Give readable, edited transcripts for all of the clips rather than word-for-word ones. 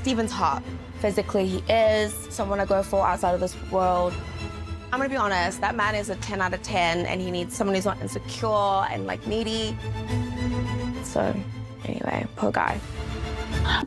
Steven's hot. Physically, he is someone to go for outside of this world. I'm gonna be honest, that man is a 10 out of 10, and he needs someone who's not insecure and like needy. So anyway, poor guy.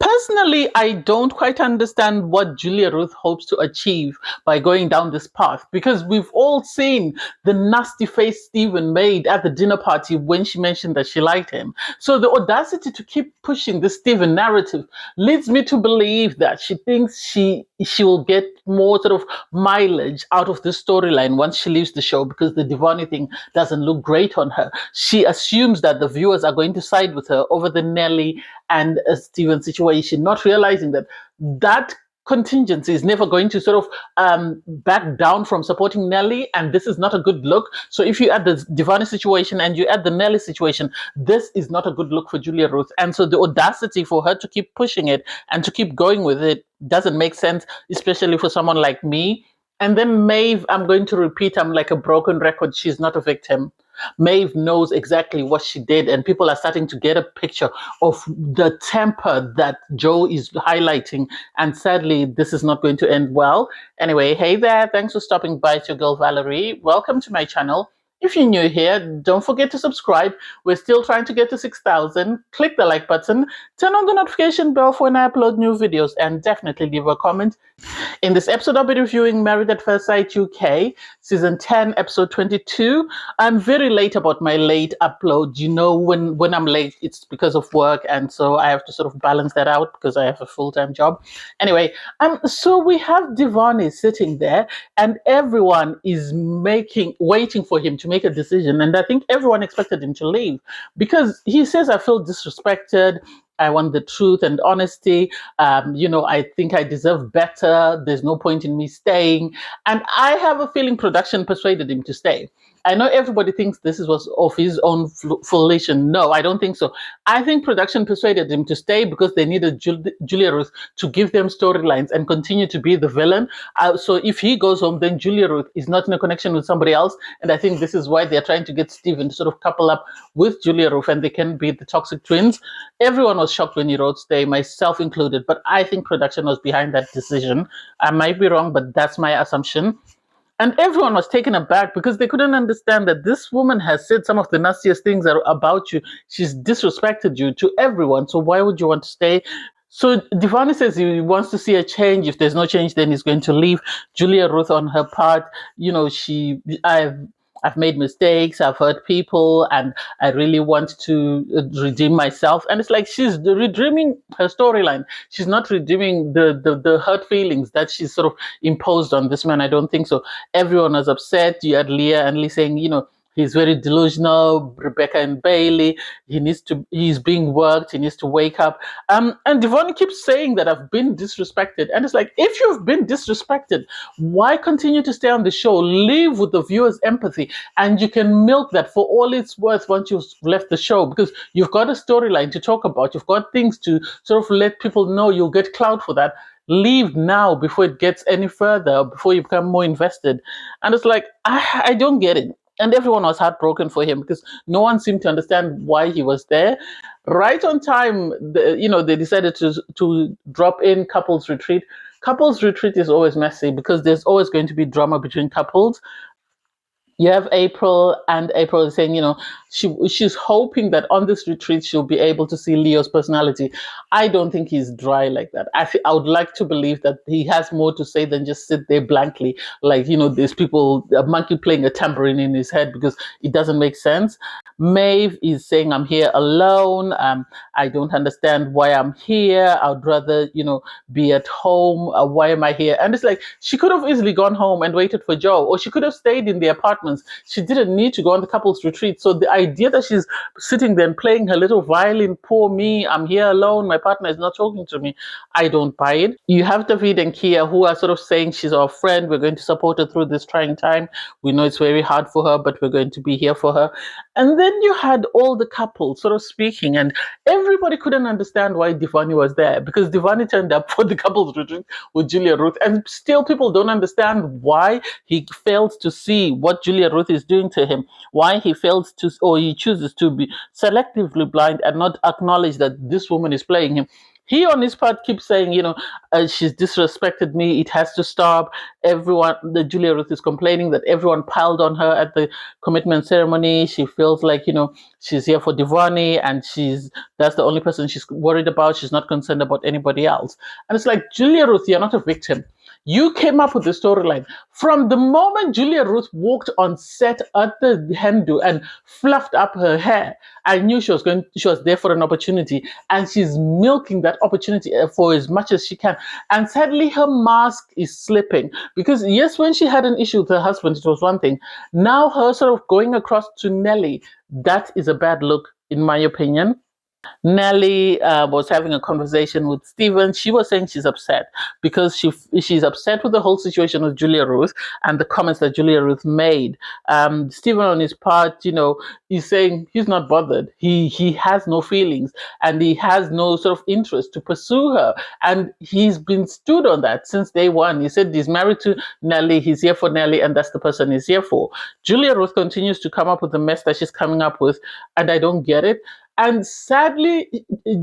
Personally, I don't quite understand what Julia Ruth hopes to achieve by going down this path, because we've all seen the nasty face Stephen made at the dinner party when she mentioned that she liked him. So the audacity to keep pushing the Stephen narrative leads me to believe that she thinks she will get more sort of mileage out of this storyline once she leaves the show, because the Divarni thing doesn't look great on her. She assumes that the viewers are going to side with her over the Nelly and Stephen situation, not realizing that that contingency is never going to sort of back down from supporting Nelly, and this is not a good look. So if you add the Divarni situation and you add the Nelly situation, this is not a good look for Julia Ruth. And so the audacity for her to keep pushing it and to keep going with it doesn't make sense, especially for someone like me. And then Maeve, I'm going to repeat, I'm like a broken record. She's not a victim. Maeve knows exactly what she did, and people are starting to get a picture of the temper that Joe is highlighting. And sadly, this is not going to end well. Anyway, hey there. Thanks for stopping by. It's your girl, Valerie. Welcome to my channel. If you're new here, don't forget to subscribe. We're still trying to get to 6,000. Click the like button, turn on the notification bell for when I upload new videos, and definitely leave a comment. In this episode, I'll be reviewing Married at First Sight UK, Season 10, Episode 22. I'm very late about my late upload. You know, when I'm late, it's because of work, and so I have to sort of balance that out because I have a full-time job. Anyway, so we have Divarni sitting there, and everyone is waiting for him to make a decision. And I think everyone expected him to leave because he says, I feel disrespected. I want the truth and honesty. I think I deserve better. There's no point in me staying. And I have a feeling production persuaded him to stay. I know everybody thinks this was of his own volition. No, I don't think so. I think production persuaded him to stay because they needed Julia Ruth to give them storylines and continue to be the villain. So if he goes home, then Julia Ruth is not in a connection with somebody else. And I think this is why they're trying to get Stephen to sort of couple up with Julia Ruth, and they can be the toxic twins. Everyone was shocked when he wrote stay, myself included. But I think production was behind that decision. I might be wrong, but that's my assumption. And everyone was taken aback because they couldn't understand that this woman has said some of the nastiest things about you. She's disrespected you to everyone. So why would you want to stay? So Divarni says he wants to see a change. If there's no change, then he's going to leave. Julia Ruth, on her part, I've made mistakes, I've hurt people, and I really want to redeem myself. And it's like she's redeeming her storyline. She's not redeeming the hurt feelings that she's sort of imposed on this man. I don't think so. Everyone was upset. You had Leah and Lee saying, he's very delusional. Rebecca and Bailey, he's being worked. He needs to wake up. And Divarni keeps saying that I've been disrespected. And it's like, if you've been disrespected, why continue to stay on the show? Live with the viewer's empathy, and you can milk that for all it's worth once you've left the show, because you've got a storyline to talk about. You've got things to sort of let people know. You'll get clout for that. Leave now before it gets any further, before you become more invested. And it's like, I don't get it. And everyone was heartbroken for him because no one seemed to understand why he was there. Right on time, they decided to drop in couples retreat. Couples retreat is always messy because there's always going to be drama between couples. You have April, and April is saying, she's hoping that on this retreat she'll be able to see Leo's personality. I don't think he's dry like that. I would like to believe that he has more to say than just sit there blankly, like, there's people, a monkey playing a tambourine in his head, because it doesn't make sense. Maeve is saying, I'm here alone. I don't understand why I'm here. I'd rather, be at home. Why am I here? And it's like, she could have easily gone home and waited for Joe, or she could have stayed in the apartment. She didn't need to go on the couples retreat. So the idea that she's sitting there and playing her little violin, poor me, I'm here alone, my partner is not talking to me, I don't buy it. You have David and Kia, who are sort of saying she's our friend, we're going to support her through this trying time. We know it's very hard for her, but we're going to be here for her. And then you had all the couples sort of speaking, and everybody couldn't understand why Divarni was there, because Divarni turned up for the couples retreat with Julia Ruth, and still people don't understand why he failed to see what Julia Ruth is doing to him, why he fails to, or he chooses to be selectively blind and not acknowledge that this woman is playing him. He, on his part, keeps saying, she's disrespected me. It has to stop. Everyone, the Julia Ruth is complaining that everyone piled on her at the commitment ceremony. She feels like, she's here for Divarni, and that's the only person she's worried about. She's not concerned about anybody else. And it's like, Julia Ruth, you're not a victim. You came up with the storyline. From the moment Julia Ruth walked on set at the hen do and fluffed up her hair, I knew she was there for an opportunity, and she's milking that opportunity for as much as she can. And sadly, her mask is slipping, because yes, when she had an issue with her husband, it was one thing. Now her sort of going across to Nelly, that is a bad look, in my opinion. Nelly was having a conversation with Stephen. She was saying she's upset because she's upset with the whole situation with Julia Ruth and the comments that Julia Ruth made. Stephen, on his part, he's saying he's not bothered. He has no feelings, and he has no sort of interest to pursue her. And he's been stood on that since day one. He said he's married to Nelly. He's here for Nelly, and that's the person he's here for. Julia Ruth continues to come up with the mess that she's coming up with, and I don't get it. And sadly,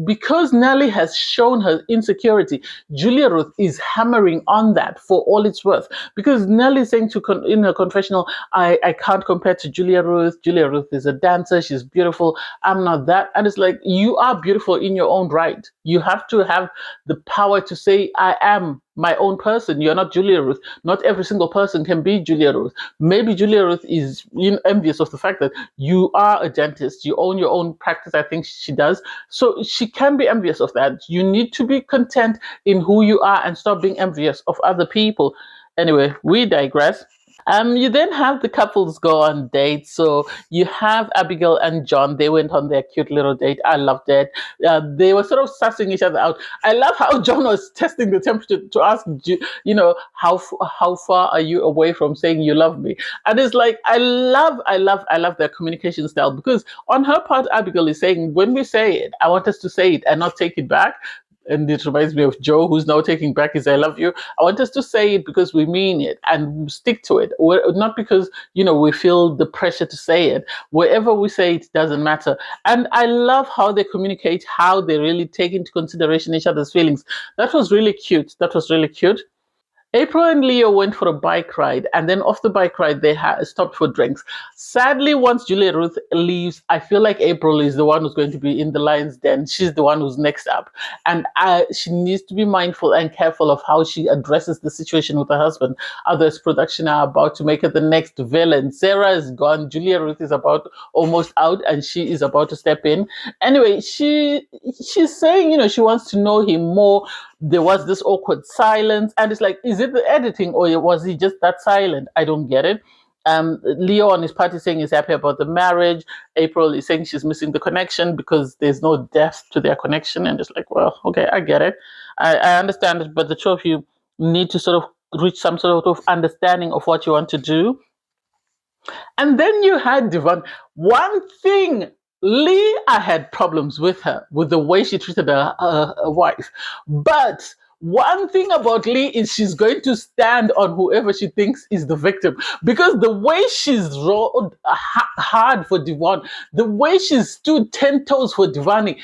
because Nelly has shown her insecurity, Julia Ruth is hammering on that for all it's worth. Because Nelly is saying in her confessional, I can't compare to Julia Ruth. Julia Ruth is a dancer. She's beautiful. I'm not that. And it's like, you are beautiful in your own right. You have to have the power to say, I am my own person. You're not Julia Ruth. Not every single person can be Julia Ruth. Maybe Julia Ruth is envious of the fact that you are a dentist. You own your own practice. I think she does. So she can be envious of that. You need to be content in who you are and stop being envious of other people. Anyway, we digress. You then have the couples go on dates. So you have Abigail and John. They went on their cute little date. I loved it. They were sort of sussing each other out. I love how John was testing the temperature to ask, how far are you away from saying you love me? And it's like, I love their communication style, because on her part, Abigail is saying, when we say it, I want us to say it and not take it back. And it reminds me of Joe, who's now taking back his I love you. I want us to say it because we mean it and stick to it. Not because, we feel the pressure to say it. Wherever we say it doesn't matter. And I love how they communicate, how they really take into consideration each other's feelings. That was really cute. April and Leo went for a bike ride, and then off the bike ride, they stopped for drinks. Sadly, once Julia Ruth leaves, I feel like April is the one who's going to be in the lion's den. She's the one who's next up. And she needs to be mindful and careful of how she addresses the situation with her husband. Others production are about to make her the next villain. Sarah is gone. Julia Ruth is almost out, and she is about to step in. Anyway, she's saying, she wants to know him more. There was this awkward silence, and it's like, is it the editing, or was he just that silent? I don't get it. Leo on his part is saying he's happy about the marriage. April is saying she's missing the connection because there's no depth to their connection, and it's like, well, okay, I get it. I understand it, but the two of you need to sort of reach some sort of understanding of what you want to do. And then you had Divarni. One thing, Lee, I had problems with her, with the way she treated her wife. But one thing about Lee is she's going to stand on whoever she thinks is the victim, because the way she's rode hard for Divarni, the way she stood 10 toes for Divarni,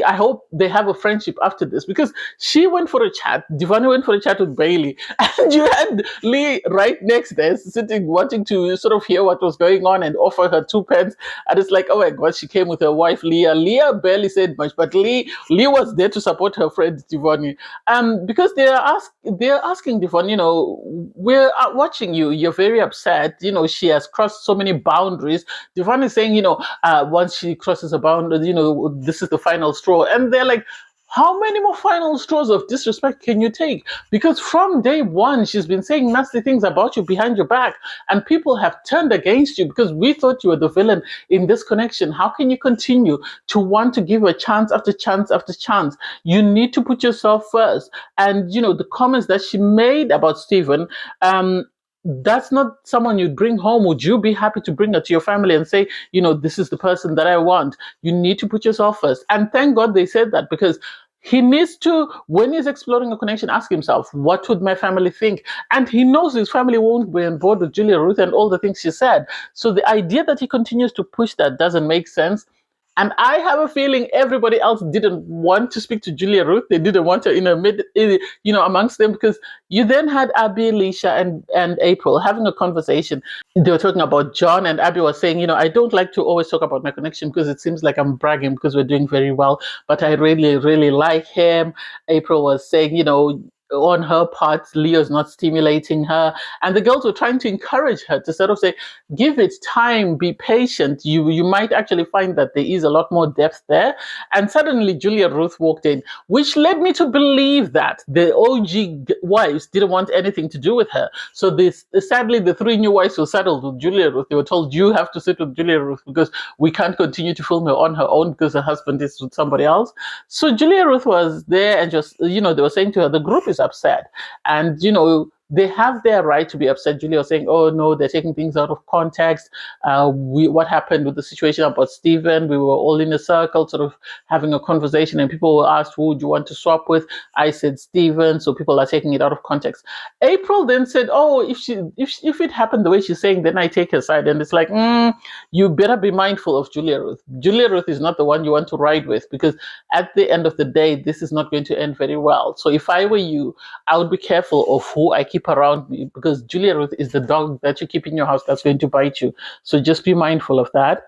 I hope they have a friendship after this, because she went for a chat, Divarni went for a chat with Bailey, and you had Lee right next there, sitting, wanting to sort of hear what was going on and offer her 2 pence. And it's like, oh my God, she came with her wife, Leah. Leah barely said much, but Lee was there to support her friend Divarni. Because they're asking Divarni, we're watching you. You're very upset. She has crossed so many boundaries. Divarni is saying, once she crosses a boundary, this is the final straw. And they're like, how many more final straws of disrespect can you take? Because from day one, she's been saying nasty things about you behind your back, and people have turned against you because we thought you were the villain in this connection. How can you continue to want to give a chance after chance after chance? You need to put yourself first. And, the comments that she made about Stephen, that's not someone you'd bring home. Would you be happy to bring her to your family and say, this is the person that I want? You need to put yourself first. And thank God they said that, because he needs to, when he's exploring a connection, ask himself, what would my family think? And he knows his family won't be on board with Julia Ruth and all the things she said. So the idea that he continues to push that doesn't make sense. And I have a feeling everybody else didn't want to speak to Julia Ruth. They didn't want her amongst them, because you then had Abby, Alicia, and April having a conversation. They were talking about John, and Abby was saying, I don't like to always talk about my connection because it seems like I'm bragging because we're doing very well, but I really, really like him. April was saying, on her part, Leo's not stimulating her. And the girls were trying to encourage her to sort of say, give it time, be patient. You might actually find that there is a lot more depth there. And suddenly Julia Ruth walked in, which led me to believe that the OG wives didn't want anything to do with her. So sadly, the 3 new wives were saddled with Julia Ruth. They were told, you have to sit with Julia Ruth because we can't continue to film her on her own because her husband is with somebody else. So Julia Ruth was there and just, they were saying to her, the group is upset. And, they have their right to be upset. Julia was saying, oh, no, they're taking things out of context. What happened with the situation about Stephen? We were all in a circle sort of having a conversation, and people were asked, who do you want to swap with? I said Stephen, so people are taking it out of context. April then said, oh, if it happened the way she's saying, then I take her side. And it's like, you better be mindful of Julia Ruth. Julia Ruth is not the one you want to ride with, because at the end of the day, this is not going to end very well. So if I were you, I would be careful of who I keep around me, because Julia Ruth is the dog that you keep in your house that's going to bite you. So just be mindful of that.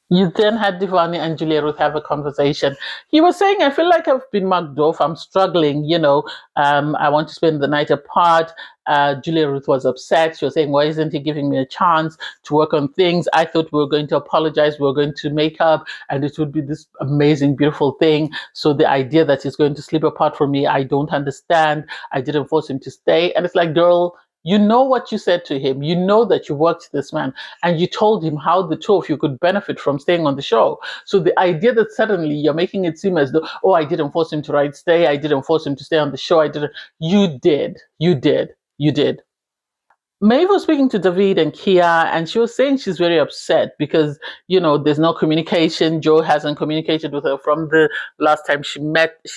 You then had Divarni and Julia Ruth have a conversation. He was saying, I feel like I've been mugged off. I'm struggling, I want to spend the night apart. Julia Ruth was upset. She was saying, why isn't he giving me a chance to work on things? I thought we were going to apologize. We were going to make up, and it would be this amazing, beautiful thing. So the idea that he's going to sleep apart from me, I don't understand. I didn't force him to stay. And it's like, girl, you know what you said to him. You know that you worked this man, and you told him how the two of you could benefit from staying on the show. So the idea that suddenly you're making it seem as though, oh, I didn't force him to stay. I didn't force him to stay on the show. You did. Maeve was speaking to David and Kia, and she was saying she's very upset because, there's no communication. Joe hasn't communicated with her from the last time she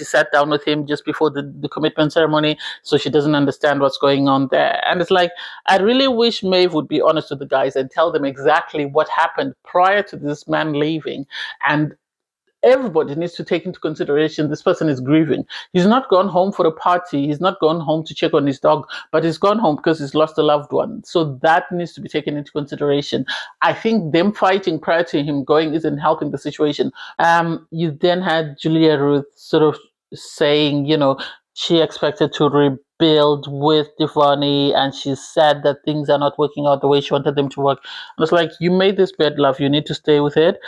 sat down with him just before the commitment ceremony, so she doesn't understand what's going on there. And it's like, I really wish Maeve would be honest with the guys and tell them exactly what happened prior to this man leaving. And everybody needs to take into consideration this person is grieving. He's not gone home for a party. He's not gone home to check on his dog, but he's gone home because he's lost a loved one. So that needs to be taken into consideration. I think them fighting prior to him going isn't helping the situation. You then had Julia Ruth sort of saying, she expected to rebuild with Divarni, and she said that things are not working out the way she wanted them to work. I was like, you made this bed, love. You need to stay with it.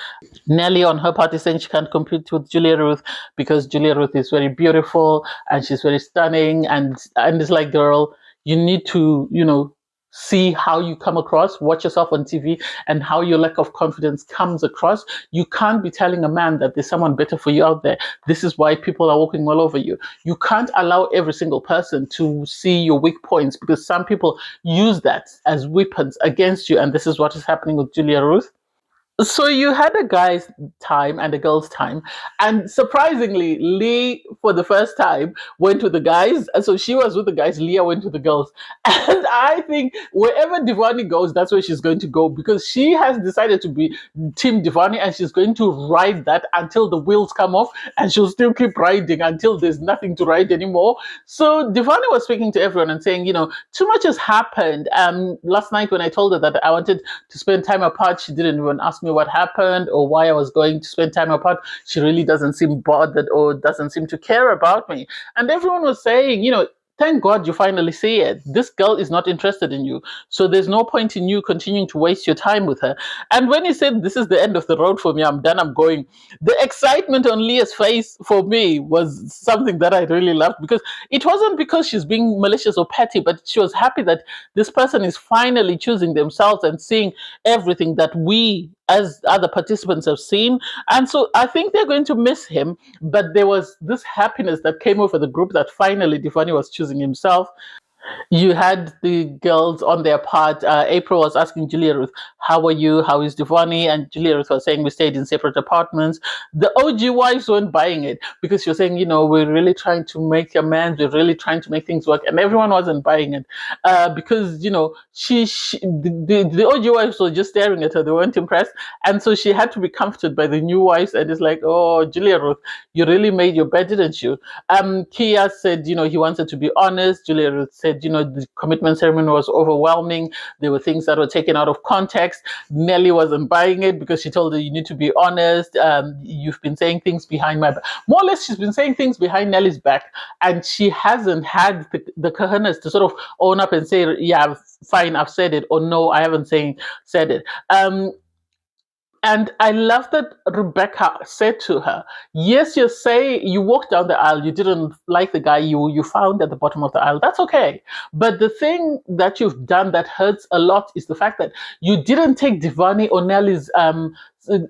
Nelly on her part is saying she can't compete with Julia Ruth because Julia Ruth is very beautiful and she's very stunning. And it's like, girl, you need to, see how you come across, watch yourself on TV, and how your lack of confidence comes across. You can't be telling a man that there's someone better for you out there. This is why people are walking all over you. You can't allow every single person to see your weak points, because some people use that as weapons against you. And this is what is happening with Julia Ruth. So you had a guy's time and a girl's time, and surprisingly, Lee for the first time went with the guys. And so she was with the guys, Leah went with the girls. And I think wherever Divarni goes, that's where she's going to go, because she has decided to be Team Divarni, and she's going to ride that until the wheels come off, and she'll still keep riding until there's nothing to ride anymore. So Divarni was speaking to everyone and saying, too much has happened. Last night when I told her that I wanted to spend time apart, she didn't even ask me what happened or why I was going to spend time apart. She really doesn't seem bothered or doesn't seem to care about me. And everyone was saying, thank God you finally see it. This girl is not interested in you. So there's no point in you continuing to waste your time with her. And when he said, this is the end of the road for me, I'm done, I'm going, the excitement on Leah's face for me was something that I really loved, because it wasn't because she's being malicious or petty, but she was happy that this person is finally choosing themselves and seeing everything that we as other participants have seen. And so I think they're going to miss him, but there was this happiness that came over the group that finally Divarni was choosing himself. You had the girls on their part. April was asking Julia Ruth, "How are you? How is Divarni?" And Julia Ruth was saying, "We stayed in separate apartments." The OG wives weren't buying it because she was saying, "We're really trying to make amends. We're really trying to make things work," and everyone wasn't buying it because the OG wives were just staring at her. They weren't impressed, and so she had to be comforted by the new wives. And it's like, "Oh, Julia Ruth, you really made your bed, didn't you?" Kia said, he wanted to be honest. Julia Ruth said, the commitment ceremony was overwhelming. There were things that were taken out of context. Nelly wasn't buying it because she told her, you need to be honest. You've been saying things behind my back. More or less, she's been saying things behind Nelly's back, and she hasn't had the cojones to sort of own up and say, yeah, fine, I've said it, or no, I haven't said it. And I love that Rebecca said to her, yes, you say you walked down the aisle, you didn't like the guy you found at the bottom of the aisle. That's okay. But the thing that you've done that hurts a lot is the fact that you didn't take Divarni or Nelly's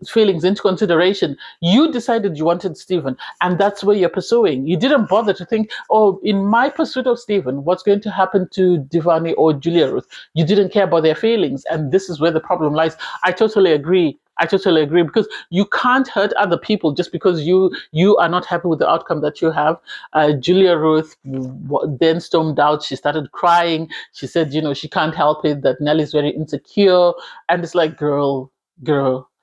feelings into consideration. You decided you wanted Stephen, and that's where you're pursuing. You didn't bother to think, oh, in my pursuit of Stephen, what's going to happen to Divarni or Julia Ruth? You didn't care about their feelings, and this is where the problem lies. I totally agree. Because you can't hurt other people just because you are not happy with the outcome that you have. Julia Ruth then stormed out. She started crying. She said, she can't help it, that Nelly's very insecure. And it's like, girl,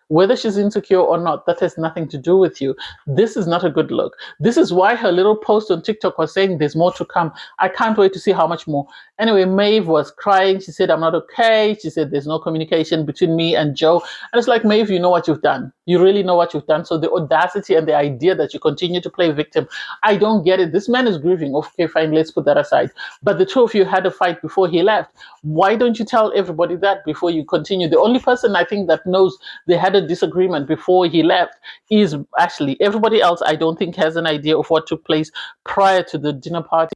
whether she's insecure or not, that has nothing to do with you. This is not a good look. This is why her little post on TikTok was saying there's more to come. I can't wait to see how much more. Anyway, Maeve was crying. She said, I'm not okay. She said, there's no communication between me and Joe. And it's like, Maeve, you know what you've done. You really know what you've done. So the audacity and the idea that you continue to play victim, I don't get it. This man is grieving. Okay, fine, let's put that aside. But the two of you had a fight before he left. Why don't you tell everybody that before you continue? The only person I think that knows they had a disagreement before he left is Ashley. Everybody else, I don't think, has an idea of what took place prior to the dinner party.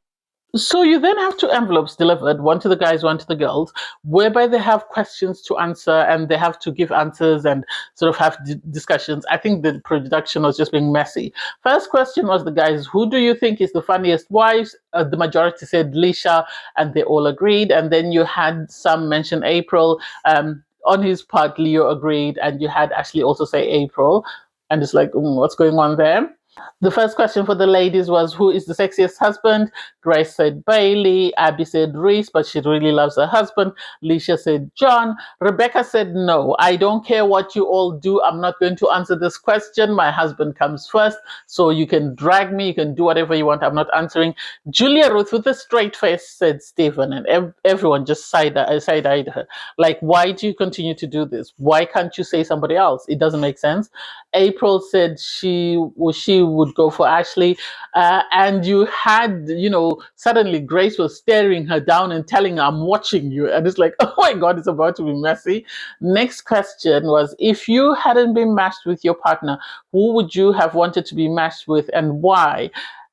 So you then have two envelopes delivered, one to the guys, one to the girls, whereby they have questions to answer and they have to give answers and sort of have discussions. I think the production was just being messy. First question was the guys, who do you think is the funniest wives? The majority said Lisha, and they all agreed. And then you had some mention April. On his part, Leo agreed, and you had Ashley also say April. And it's like, what's going on there? The first question for the ladies was, who is the sexiest husband? Grace said Bailey. Abby said Reese, but she really loves her husband. Leisha said John. Rebecca said, no, I don't care what you all do. I'm not going to answer this question. My husband comes first. So you can drag me. You can do whatever you want. I'm not answering. Julia Ruth, with a straight face, said Stephen. And everyone just side-eyed her. Like, why do you continue to do this? Why can't you say somebody else? It doesn't make sense. April said she would go for Ashley. And you had, suddenly Grace was staring her down and telling her, I'm watching you. And it's like, oh my God, it's about to be messy. Next question was, if you hadn't been matched with your partner, who would you have wanted to be matched with and why?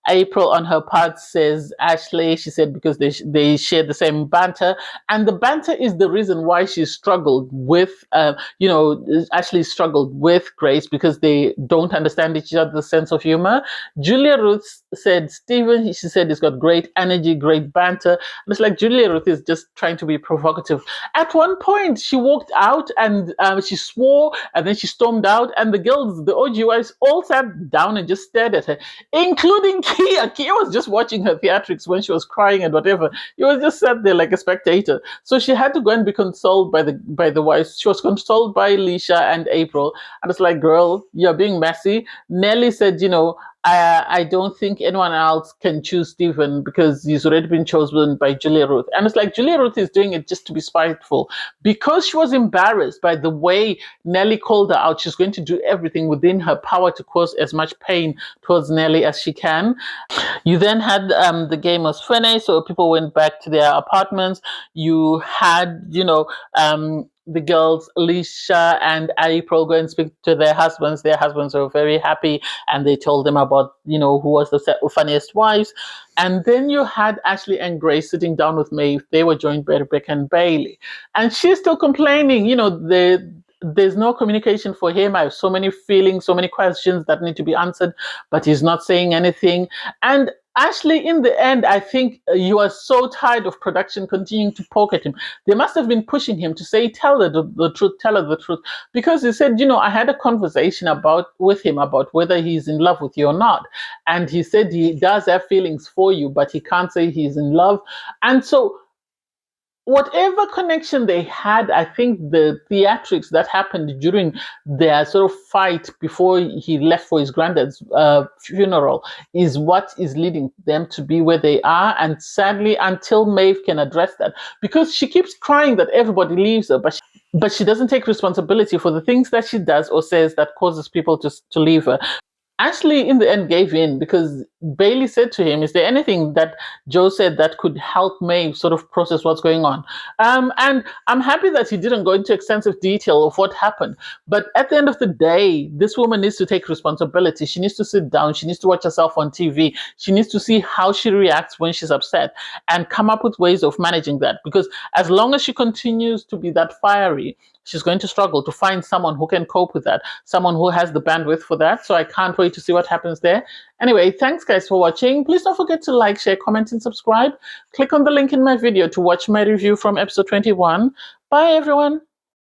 April, on her part, says Ashley. She said because they share the same banter, and the banter is the reason why she struggled with, Ashley struggled with Grace because they don't understand each other's sense of humor. Julia Ruth said Stephen. She said he's got great energy, great banter. And it's like Julia Ruth is just trying to be provocative. At one point, she walked out and she swore, and then she stormed out, and the girls, the OG wives, all sat down and just stared at her, including Kia. Kia was just watching her theatrics when she was crying and whatever. He was just sat there like a spectator. So she had to go and be consoled by the wives. She was consoled by Lisha and April. And it's like, girl, you're being messy. Nelly said, I don't think anyone else can choose Stephen because he's already been chosen by Julia Ruth. And it's like Julia Ruth is doing it just to be spiteful because she was embarrassed by the way Nelly called her out. She's going to do everything within her power to cause as much pain towards Nelly as she can. You then had the game was finished, so people went back to their apartments. You had, the girls, Alicia and April, go and speak to their husbands. Their husbands were very happy and they told them about, who was the funniest wives. And then you had Ashley and Grace sitting down with Maeve. They were joined by Rebecca and Bailey. And she's still complaining, there's no communication for him. I have so many feelings, so many questions that need to be answered, but he's not saying anything. And Actually, in the end, I think he was so tired of production continuing to poke at him. They must have been pushing him to say, tell her the truth, tell her the truth. Because he said, I had a conversation with him about whether he's in love with you or not. And he said he does have feelings for you, but he can't say he's in love. And so whatever connection they had, I think the theatrics that happened during their sort of fight before he left for his granddad's funeral is what is leading them to be where they are. And sadly, until Maeve can address that, because she keeps crying that everybody leaves her, but she doesn't take responsibility for the things that she does or says that causes people to leave her. Ashley, in the end, gave in because Bailey said to him, is there anything that Joe said that could help Maeve sort of process what's going on? And I'm happy that he didn't go into extensive detail of what happened. But at the end of the day, this woman needs to take responsibility. She needs to sit down. She needs to watch herself on TV. She needs to see how she reacts when she's upset and come up with ways of managing that. Because as long as she continues to be that fiery, she's going to struggle to find someone who can cope with that, someone who has the bandwidth for that. So I can't wait to see what happens there. Anyway, thanks guys for watching. Please don't forget to like, share, comment, and subscribe. Click on the link in my video to watch my review from episode 21. Bye everyone.